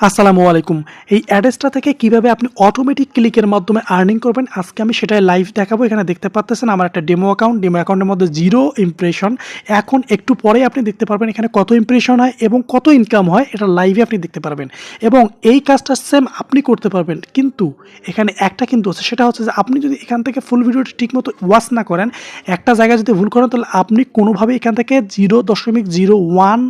আসসালামু আলাইকুম। এই অ্যাডেসটা থেকে কিভাবে আপনি অটোমেটিক ক্লিকের মাধ্যমে আর্নিং করবেন আজকে আমি সেটাই লাইভ দেখাবো। এখানে দেখতে পাচ্তেছেন আমার একটা ডেমো অ্যাকাউন্টের মধ্যে 0 ইমপ্রেশন। এখন একটু পরেই আপনি দেখতে পারবেন এখানে কত ইমপ্রেশন হয় এবং কত ইনকাম হয় এটা লাইভে আপনি দেখতে পারবেন। এবং এই কাজটা সেম আপনি করতে পারবেন। কিন্তু এখানে একটা কিন্তু আছে, সেটা হচ্ছে যে আপনি যদি এখান থেকে ফুল ভিডিওটি ঠিকমতো ওয়াচ না করেন, একটা জায়গায় যদি ভুল করেন তাহলে আপনি কোনোভাবেই এখান থেকে 0.01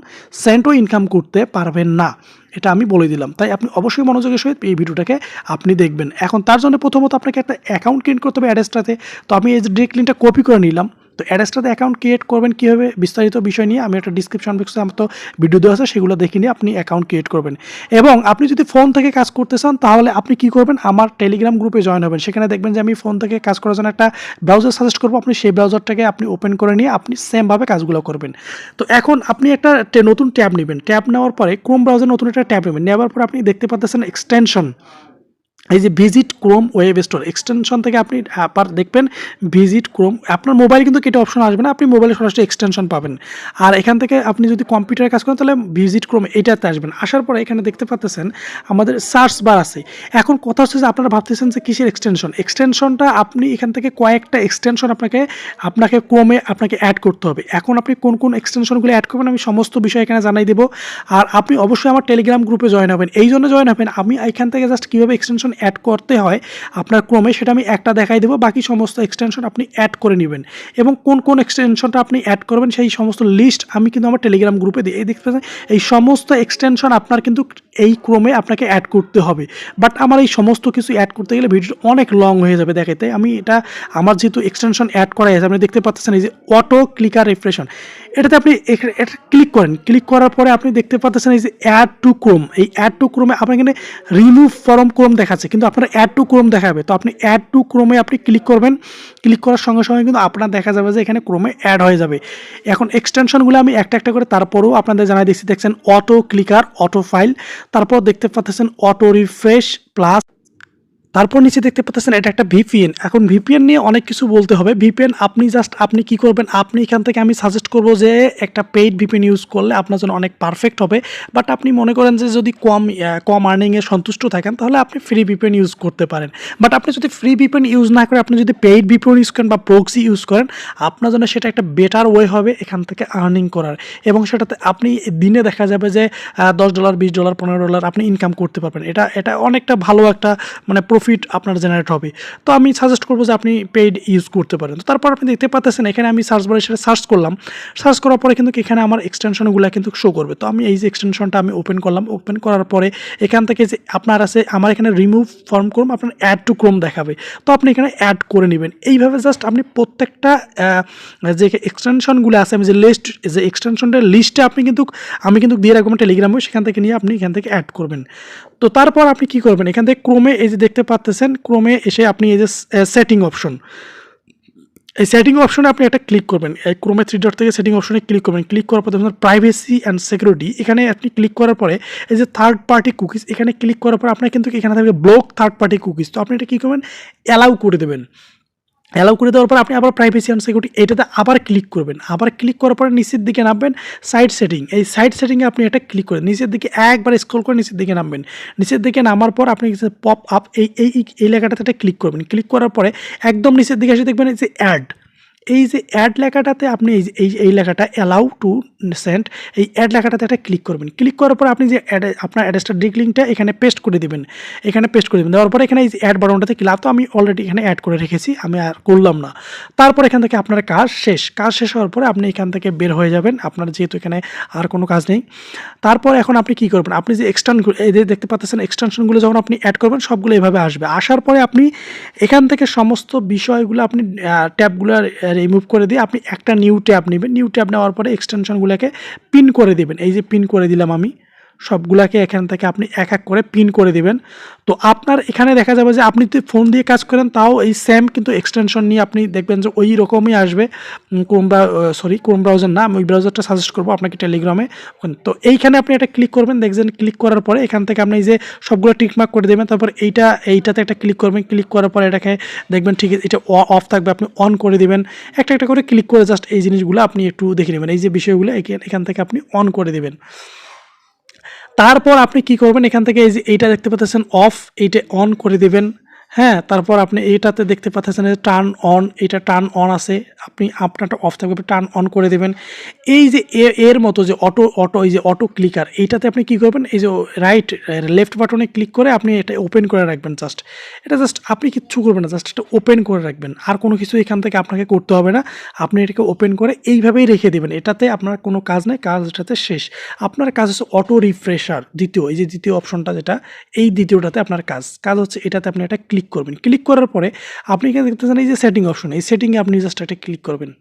সেন্টও ইনকাম করতে পারবেন না। এটা আমি বলে দিলাম। তাই আপনি অবশ্যই মনোযোগের সহিত এই ভিডিওটাকে আপনি দেখবেন। এখন তার জন্য প্রথমত আপনাকে একটা অ্যাকাউন্ট ক্রিয়েট করতে হবে অ্যাডেসটাতে। তো আমি এই যে ডিরেক্ট লিঙ্কটা কপি করে নিলাম। তো অ্যাডেসটাতে অ্যাকাউন্ট ক্রিয়েট করবেন কীভাবে বিস্তারিত বিষয় নিয়ে আমি একটা ডিসক্রিপশন বক্সে আমার তো ভিডিও দেওয়া আছে, সেগুলো দেখে নিয়ে আপনি অ্যাকাউন্ট ক্রিয়েট করবেন। এবং আপনি যদি ফোন থেকে কাজ করতে চান তাহলে আপনি কী করবেন, আমার টেলিগ্রাম গ্রুপে জয়েন হবেন। সেখানে দেখবেন যে আমি ফোন থেকে কাজ করার জন্য একটা ব্রাউজার সাজেস্ট করবো, আপনি সেই ব্রাউজারটাকে আপনি ওপেন করে নিয়ে আপনি সেমভাবে কাজগুলো করবেন। তো এখন আপনি একটা নতুন ট্যাব নেবেন। ট্যাব নেওয়ার পরে ক্রোম ব্রাউজার নতুন একটা ট্যাব নেবেন। নেওয়ার পর আপনি দেখতে পাচ্ছেন এক্সটেনশন, এই যে visit Chrome web store extension থেকে আপনি দেখবেন ভিজিট ক্রোম। আপনার মোবাইল কিন্তু এটা অপশন আসবে না, আপনি মোবাইলে সরাসরি এক্সটেনশন পাবেন। আর এখান থেকে আপনি যদি কম্পিউটারে কাজ করেন তাহলে ভিজিট ক্রোম এইটাতে আসবেন। আসার পরে এখানে দেখতে পাচ্ছেন আমাদের সার্চ বার আছে। এখন কথা হচ্ছে যে আপনারা ভাবতেছেন যে কিসের এক্সটেনশনটা আপনি এখান থেকে কয়েকটা এক্সটেনশন আপনাকে ক্রোমে আপনাকে অ্যাড করতে হবে। এখন আপনি কোন কোন এক্সটেনশনগুলো অ্যাড করবেন আমি সমস্ত বিষয় এখানে জানাই দেবো। আর আপনি অবশ্যই আমার টেলিগ্রাম গ্রুপে জয়েন হবেন। এই জন্য জয়েন হবেন, আমি এখান থেকে জাস্ট কীভাবে এক্সটেনশন অ্যাড করতে হয় আপনার ক্রমে সেটা আমি একটা দেখাই দেবো। বাকি সমস্ত এক্সটেনশন আপনি অ্যাড করে নেবেন এবং কোন কোন এক্সটেনশনটা আপনি অ্যাড করবেন সেই সমস্ত লিস্ট আমি কিন্তু আমার টেলিগ্রাম গ্রুপে দিই। এই দেখতে পাচ্ছেন এই সমস্ত এক্সটেনশন আপনার কিন্তু এই ক্রমে আপনাকে অ্যাড করতে হবে। বাট আমার এই সমস্ত কিছু অ্যাড করতে গেলে ভিডিও অনেক লং হয়ে যাবে দেখাতে। আমি এটা আমার যেহেতু এক্সটেনশন অ্যাড করা আছে, আপনি দেখতে পাচ্ছেন এই যে অটো ক্লিকার রিফ্রেশন, এটাতে আপনি এটা ক্লিক করেন। ক্লিক করার পরে আপনি দেখতে পাচ্ছেন এই যে অ্যাড টু ক্রোম। এই অ্যাড টু ক্রোমে আপনার এখানে রিমুভ ফ্রম ক্রোম দেখাচ্ছে, কিন্তু আপনার অ্যাড টু ক্রোম দেখাবে। তো আপনি অ্যাড টু ক্রোমে আপনি ক্লিক করবেন। ক্লিক করার সঙ্গে সঙ্গে কিন্তু আপনার দেখা যাবে যে এখানে ক্রোমে অ্যাড হয়ে যাবে। এখন এক্সটেনশনগুলো আমি একটা একটা করে তারপরেও আপনাদের জানাই দিচ্ছি। দেখছেন অটো ক্লিকার, অটো ফাইল, তারপর দেখতে পাচ্ছেন অটো রিফ্রেশ প্লাস, তারপর নিচে দেখতে পাচ্ছেন এটা একটা ভিপিএন। এখন ভিপিএন নিয়ে অনেক কিছু বলতে হবে। ভিপিএন আপনি কি করবেন, আপনি এখান থেকে আমি সাজেস্ট করব যে একটা পেইড ভিপিএন ইউজ করলে আপনার জন্য অনেক পারফেক্ট হবে। বাট আপনি মনে করেন যে যদি কম আর্নিংয়ে সন্তুষ্ট থাকেন তাহলে আপনি ফ্রি ভিপিএন ইউজ করতে পারেন। বাট আপনি যদি ফ্রি ভিপিএন ইউজ না করে আপনি যদি পেইড ভিপিএন ইউজ করেন বা প্রক্সি ইউজ করেন, আপনার জন্য সেটা একটা বেটার ওয়ে হবে এখান থেকে আর্নিং করার। এবং সেটাতে আপনি দিনে দেখা যাবে যে $10, $20, $15 আপনি ইনকাম করতে পারবেন। এটা অনেকটা ভালো একটা মানে প্রফিট আপনার জেনারেট হবে। তো আমি সাজেস্ট করবো যে আপনি পেইড ইউজ করতে পারেন। তো তারপর আপনি দেখতে পাচ্ছেন এখানে আমি সার্চ বারে সেটা সার্চ করলাম। সার্চ করার পরে কিন্তু এখানে আমার এক্সটেনশনগুলো কিন্তু শো করবে। তো আমি এই যে এক্সটেনশনটা আমি ওপেন করলাম। ওপেন করার পরে এখান থেকে যে আপনার আছে আমার এখানে রিমুভ ফ্রম ক্রোম, আপনার অ্যাড টু ক্রোম দেখাবে। তো আপনি এখানে অ্যাড করে নেবেন। এইভাবে জাস্ট আপনি প্রত্যেকটা যে এক্সটেনশনগুলো আছে আমি যে এক্সটেনশনটার লিস্টে আমি কিন্তু দিয়ে রাখবো টেলিগ্রামে, সেখান থেকে নিয়ে আপনি এখান থেকে অ্যাড করবেন। তো তারপর আপনি কি করবেন, এখান থেকে ক্রোমে এই যে দেখতে পাচ্ছেন ক্রোমে এসে আপনি এই যে সেটিং অপশন, এই সেটিং অপশনে আপনি একটা ক্লিক করবেন। এই ক্রোমে 3 ডট থেকে সেটিং অপশনে ক্লিক করবেন। ক্লিক করার পর আপনার প্রাইভেসি অ্যান্ড সিকিউরিটি, এখানে আপনি ক্লিক করার পরে এই যে থার্ড পার্টি কুকিজ, এখানে ক্লিক করার পর আপনার কিন্তু এখানে থাকবে ব্লক থার্ড পার্টি কুকিজ। তো আপনি এটা কী করবেন, অ্যালাউ করে দেবেন। অ্যালাউ করে দেওয়ার পর আপনি আবার প্রাইভেসি অ্যান্ড সিকিউরিটি এটাতে আবার ক্লিক করবেন। আবার ক্লিক করার পরে নিচের দিকে নামবেন সাইড সেটিং, এই সাইড সেটিংয়ে আপনি এটা ক্লিক করেন। নিচের দিকে একবার স্ক্রল করে নিচের দিকে নামবেন। নিচের দিকে নামার পর আপনি পপ আপ এই লেখাটাতে ক্লিক করবেন। ক্লিক করার পরে একদম নিচের দিকে এসে দেখবেন এই যে অ্যাড, এই যে অ্যাড লেখাটাতে আপনি এই লেখাটা অ্যালাউ টু সেন্ড, এই অ্যাড লেখাটাতে একটা ক্লিক করবেন। ক্লিক করার পর আপনি যে আপনার অ্যাড্রেসটা ডিরেক্ট লিঙ্কটা এখানে পেস্ট করে দেবেন। দেওয়ার পরে এখানে এই যে অ্যাড বাটনটাতে ক্লিক, তো আমি অলরেডি এখানে অ্যাড করে রেখেছি, আমি আর করলাম না। তারপর এখান থেকে আপনার কাজ শেষ হওয়ার পরে আপনি এখান থেকে বের হয়ে যাবেন, আপনার যেহেতু এখানে আর কোনো কাজ নেই। তারপর এখন আপনি কি করবেন, আপনি যে এই যে দেখতে পাচ্ছেন এক্সটেনশনগুলো যখন আপনি অ্যাড করবেন সবগুলো এভাবে আসবে। আসার পরে আপনি এখান থেকে সমস্ত বিষয়গুলো আপনি ট্যাবগুলো রিমুভ করে দিয়ে আপনি একটা নিউ ট্যাব নেবেন। নিউ ট্যাব নেওয়ার পরে এক্সটেনশনগুলোকে পিন করে দেবেন। এই যে পিন করে দিলাম আমি, সবগুলাকে এখান থেকে আপনি এক এক করে পিন করে দিবেন। তো আপনার এখানে দেখা যাবে যে আপনি যদি ফোন দিয়ে কাজ করেন তাও এই সেম কিন্তু এক্সটেনশন নিয়ে আপনি দেখবেন যে ওই রকমই আসবে। ক্রোম ব্রাউজার না, আমি ওই ব্রাউজারটা সাজেস্ট করবো আপনাকে টেলিগ্রামে। তো এইখানে আপনি এটা ক্লিক করবেন, দেখছেন ক্লিক করার পরে এখান থেকে আপনি এই যে সবগুলো টিকমার্ক করে দেবেন। তারপর এইটাতে একটা ক্লিক করবেন। ক্লিক করার পরে এটাকে দেখবেন ঠিক এটা অফ থাকবে, আপনি অন করে দেবেন। একটা একটা করে ক্লিক করে জাস্ট এই জিনিসগুলো আপনি একটু দেখে নেবেন। এই যে বিষয়গুলো এখান থেকে আপনি অন করে দেবেন। তারপর আপনি কি করবেন, এখান থেকে এই যে এইটা দেখতে পাচ্ছেন অফ, এইটা অন করে দিবেন। হ্যাঁ, তারপর আপনি এইটাতে দেখতে পাচ্ছেন টার্ন অন, এটা টার্ন অন আছে, আপনি আপনারটা অফ থাকবে, টার্ন অন করে দেবেন। এই যে এর মতো যে অটো অটো এই যে অটো ক্লিকার, এইটাতে আপনি কি করবেন, এই যে রাইট লেফট বাটনে ক্লিক করে আপনি এটা ওপেন করে রাখবেন। জাস্ট এটা জাস্ট আপনি কিচ্ছু করবেন না, জাস্ট এটা ওপেন করে রাখবেন, আর কোনো কিছু এখান থেকে আপনাকে করতে হবে না। আপনি এটাকে ওপেন করে এইভাবেই রেখে দেবেন, এটাতে আপনার কোনো কাজ নেই, কাজ এটাতে শেষ। আপনার কাজ হচ্ছে অটো রিফ্রেশার, দ্বিতীয় এই যে দ্বিতীয় অপশনটা যেটা, এই দ্বিতীয়টাতে আপনার কাজ হচ্ছে এটাতে আপনি এটা ক্লিক করবেন। ক্লিক করার পরে আপনি এখানে দেখতেছেন এই যে সেটিং অপশন, এই সেটিংয়ে আপনি জাস্ট এটা ক্লিক করবেন।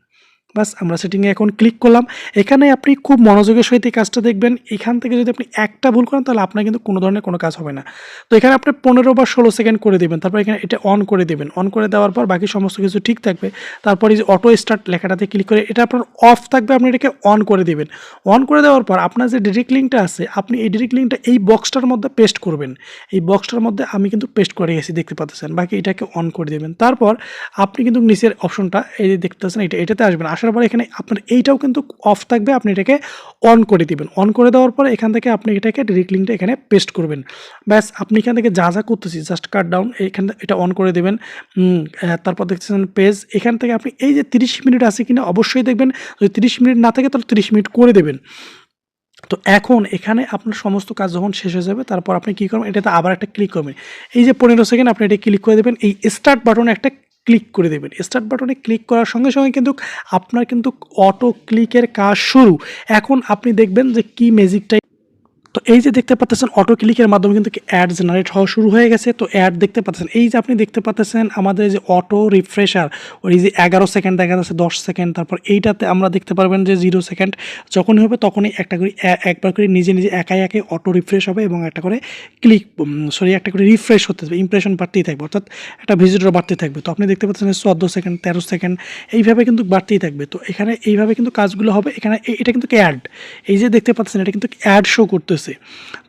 বাস, আমরা সেটিংয়ে এখন ক্লিক করলাম। এখানে আপনি খুব মনোযোগের সহিত এই কাজটা দেখবেন। এখান থেকে যদি আপনি একটা ভুল করেন তাহলে আপনার কিন্তু কোনো ধরনের কোনো কাজ হবে না। তো এখানে আপনি 15 বা 16 সেকেন্ড করে দেবেন, তারপর এখানে এটা অন করে দেবেন। অন করে দেওয়ার পর বাকি সমস্ত কিছু ঠিক থাকবে। তারপর এই যে অটো স্টার্ট লেখাটাতে ক্লিক করে এটা আপনার অফ থাকবে, আপনি এটাকে অন করে দেবেন। অন করে দেওয়ার পর আপনার যে ডিরেক্ট লিঙ্কটা আছে, আপনি এই ডিরেক্ট লিঙ্কটা এই বক্সটার মধ্যে পেস্ট করবেন। এই বক্সটার মধ্যে আমি কিন্তু পেস্ট করে গেছি, দেখতে পাচ্ছেন। বাকি এটাকে অন করে দেবেন। তারপর আপনি কিন্তু নিচের অপশনটা এই যে দেখতে পাচ্ছেন, এটাতে আসবেন। আসার পর এখানে আপনার এইটাও কিন্তু অফ থাকবে, আপনি এটাকে অন করে দিবেন। অন করে দেওয়ার পরে এখান থেকে আপনি এটাকে ডিরেক্ট লিঙ্কটা এখানে পেস্ট করবেন। ব্যাস, আপনি এখান থেকে যা যা করতেছি জাস্ট কাট ডাউন, এখানে এটা অন করে দেবেন। তারপর দেখতেছেন পেজ, এখান থেকে আপনি এই যে 30 মিনিট আছে কিনা অবশ্যই দেখবেন। যদি 30 মিনিট না থাকে তাহলে 30 মিনিট করে দেবেন। তো এখন এখানে আপনার সমস্ত কাজ যখন শেষ হয়ে যাবে, তারপর আপনি কী করবেন, এটাতে আবার একটা ক্লিক করবেন। এই যে 15 সেকেন্ড আপনি এটা ক্লিক করে দেবেন, এই স্টার্ট বাটনে একটা ক্লিক করে দেবেন। স্টার্ট বাটনে ক্লিক করার সঙ্গে সঙ্গে কিন্তু আপনার কিন্তু অটো ক্লিকের কাজ শুরু। এখন আপনি দেখবেন যে কি ম্যাজিকটা। তো এই যে দেখতে পাচ্ছেন অটো ক্লিকের মাধ্যমে কিন্তু অ্যাড জেনারেট হওয়া শুরু হয়ে গেছে। তো অ্যাড দেখতে পাচ্ছেন, এই যে আপনি দেখতে পাচ্ছেন আমাদের যে অটো রিফ্রেশার, ওই যে 11 সেকেন্ড দেখা যাচ্ছে, 10 সেকেন্ড, তারপর এইটাতে আমরা দেখতে পারবেন যে 0 সেকেন্ড। যখনই হবে তখনই একটা করে একবার করে নিজে নিজে একাই একাই অটো রিফ্রেশ হবে এবং একটা করে একটা করে রিফ্রেশ হতে থাকবে, ইমপ্রেশন বাড়তেই থাকবে, অর্থাৎ একটা ভিজিটর বাড়তেই থাকবে। তো আপনি দেখতে পাচ্ছেন 14 সেকেন্ড, 13 সেকেন্ড, এইভাবে কিন্তু বাড়তেই থাকবে। তো এখানে এইভাবে কিন্তু কাজগুলো হবে। এখানে এটা কিন্তু অ্যাড, এই যে দেখতে পাচ্ছেন এটা কিন্তু অ্যাড শো করতেছে।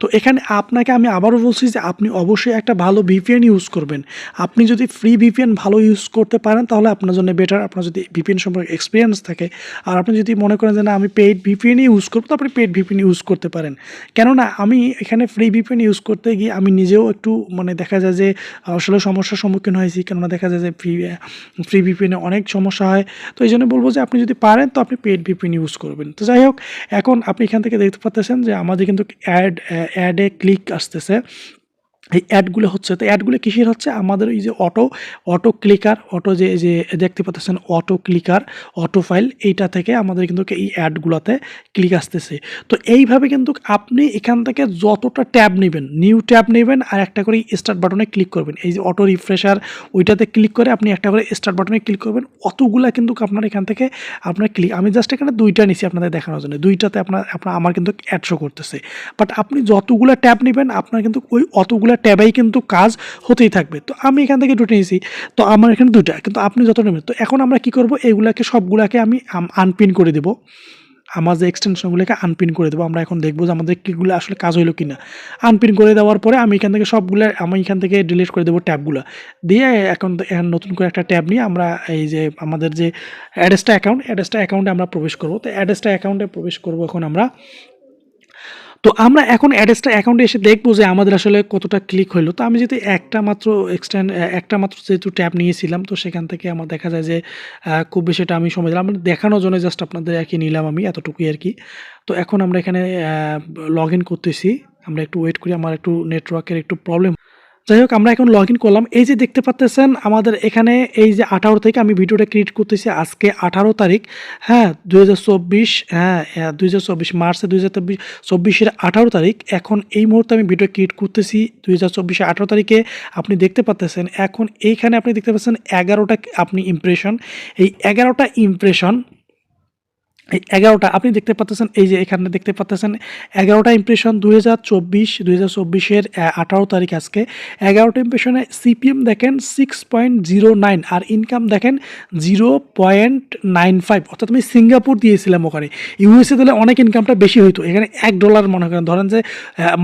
তো এখানে আপনাকে আমি আবারও বলছি যে আপনি অবশ্যই একটা ভালো ভিপিএন ইউজ করবেন। আপনি যদি ফ্রি ভিপিএন ভালো ইউজ করতে পারেন তাহলে আপনার জন্য বেটার। আপনার যদি ভিপিএন সম্পর্কে এক্সপিরিয়েন্স থাকে, আর আপনি যদি মনে করেন যে না আমি পেইড ভিপিএনই ইউজ করবো, তো আপনি পেইড ভিপিএন ইউজ করতে পারেন। কেননা আমি এখানে ফ্রি ভিপিএন ইউজ করতে গিয়ে আমি নিজেও একটু দেখা যায় যে আসলে সমস্যার সম্মুখীন হয়েছি। কেননা দেখা যায় যে ফ্রি ভিপিএনে অনেক সমস্যা হয়। তো এই জন্য বলবো যে আপনি যদি পারেন তো আপনি পেইড ভিপিএন ইউজ করবেন। তো যাই হোক, এখন আপনি এখান থেকে দেখতে পাচ্ছেন যে আমাদের কিন্তু অ্যাডে ক্লিক আসতেছে। এই অ্যাডগুলো হচ্ছে, তো অ্যাডগুলো কিসের হচ্ছে, আমাদের এই যে অটো ক্লিকার, অটো যে দেখতে পাচ্ছেন অটো ক্লিকার, অটো ফাইল, এইটা থেকে আমাদের কিন্তু এই অ্যাডগুলোতে ক্লিক আসতেছে। তো এইভাবে কিন্তু আপনি এখান থেকে যতটা ট্যাব নেবেন, নিউ ট্যাব নেবেন, আর একটা করে স্টার্ট বাটনে ক্লিক করবেন। এই যে অটো রিফ্রেশার, ওইটাতে ক্লিক করে আপনি একটা করে স্টার্ট বাটনে ক্লিক করবেন। অতগুলা কিন্তু আপনার এখান থেকে আপনার ক্লিক, আমি জাস্ট এখানে 2টা নিছি আপনাদের দেখানোর জন্য। 2টাতে আমার কিন্তু অ্যাড শো করতেছে। বাট আপনি যতগুলো ট্যাব নেবেন আপনার কিন্তু ওই অতগুলো ট্যাবেই কিন্তু কাজ হতেই থাকবে। তো আমি এখান থেকে 2টা নিয়েছি, তো আমার এখানে 2টা, কিন্তু আপনি যত নেবেন। তো এখন আমরা কি করব, এইগুলাকে সবগুলাকে আমি আনপিন করে দেবো। আমার যে এক্সটেনশনগুলোকে আনপিন করে দেবো। আমরা এখন দেখবো যে আমাদের কিগুলো আসলে কাজ হইলো কিনা। আনপিন করে দেওয়ার পরে আমি এখান থেকে আমি এখান থেকে ডিলিট করে দেবো ট্যাবগুলো দিয়ে। এখন নতুন করে একটা ট্যাব নিয়ে আমরা এই যে আমাদের যে অ্যাডেস্টা অ্যাকাউন্টে আমরা প্রবেশ করবো। তো অ্যাডেস্টা অ্যাকাউন্টে প্রবেশ করবো এখন আমরা। তো আমরা এখন অ্যাডেস্টা অ্যাকাউন্টে এসে দেখবো যে আমাদের আসলে কতটা ক্লিক হলো। তো আমি যদি একটা মাত্র যেহেতু ট্যাব নিয়েছিলাম, তো সেখান থেকে আমার দেখা যায় যে খুব বেশি এটা আমি সময় দিলাম, দেখানোর জন্য জাস্ট আপনাদের আর কি নিলাম আমি এতটুকুই আর কি। তো এখন আমরা এখানে লগ ইন করতেছি। আমরা একটু ওয়েট করি, আমার একটু নেটওয়ার্কের একটু প্রবলেম। যাই হোক, আমরা এখন লগ ইন করলাম। এই যে দেখতে পাচ্ছেন আমাদের এখানে এই যে 18 থেকে আমি ভিডিওটা ক্রিয়েট করতেছি, আজকে 18 তারিখ, হ্যাঁ 2024, হ্যাঁ 2024 মার্চে 2024-এর 18 তারিখ। এখন এই মুহূর্তে আমি ভিডিও ক্রিয়েট করতেছি 2024-এর 18 তারিখে। আপনি দেখতে পাচ্ছেন এখন এইখানে আপনি দেখতে পাচ্ছেন 11টা আপনি ইমপ্রেশন, এই 11টা ইমপ্রেশন, এই 11টা আপনি দেখতে পাচ্ছেন। এই যে এখানে দেখতে পাচ্ছেন 11টা ইমপ্রেশন 2024-এর 18 তারিখ আজকে। 11টা ইমপ্রেশনে সিপিএম দেখেন 6.09 আর ইনকাম দেখেন 0.95, অর্থাৎ আমি সিঙ্গাপুর দিয়েছিলাম, ওখানে ইউএসএ দিলে অনেক ইনকামটা বেশি হইতো। এখানে $1 মনে করেন, ধরেন যে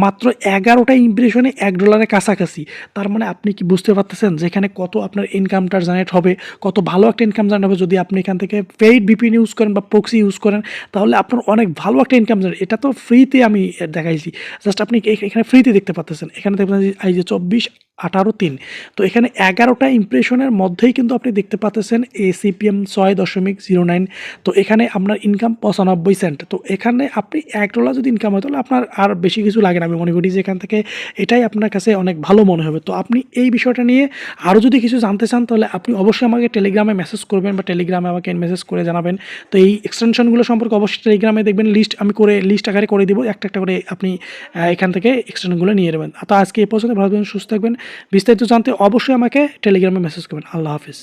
মাত্র 11টা ইমপ্রেশনে $1 কাছাকাছি। তার মানে আপনি কি বুঝতে পারতেছেন যে এখানে কত আপনার ইনকামটা জেনারেট হবে, কত ভালো একটা ইনকাম জেনারেট হবে যদি আপনি এখান থেকে পেইড ভিপিএন ইউজ করেন বা প্রক্সি ইউজ ইউজ করেন তাহলে আপনার অনেক ভালো একটা ইনকাম জেনারেট। এটা তো ফ্রিতে আমি দেখাইছি। জাস্ট আপনি এখানে ফ্রিতে দেখতে পাচ্তেছেন। এখানে দেখবেন যে এই যে 24, 18, 3 তো এখানে 11টা ইমপ্রেশনের মধ্যেই কিন্তু আপনি দেখতে পাচ্তেছেন ACPM 6.09। তো এখানে আপনার ইনকাম 95 সেন্ট। তো এখানে আপনি $1 যদি ইনকাম হয় তাহলে আপনার আর বেশি কিছু লাগে না। আমি মনে করি যে এখান থেকে এটাই আপনার কাছে অনেক ভালো মনে হবে। তো আপনি এই বিষয়টা নিয়ে আরও যদি কিছু জানতে চান তাহলে আপনি অবশ্যই আমাকে টেলিগ্রামে মেসেজ করবেন বা টেলিগ্রামে আমাকে মেসেজ করে জানাবেন। তো এই এক্সটেনশনগুলো সম্পর্কে অবশ্যই টেলিগ্রামে দেখবেন লিস্ট আকারে করে দিব। একটা করে আপনি এখান থেকে এক্সটেনশনগুলো নিয়ে নেবেন। তো আজকে এই পর্যন্ত ভালো থাকবেন, সুস্থ থাকবেন। বিস্তারিত জানতে অবশ্যই আমাকে টেলিগ্রামে মেসেজ করবেন। আল্লাহ হাফিজ।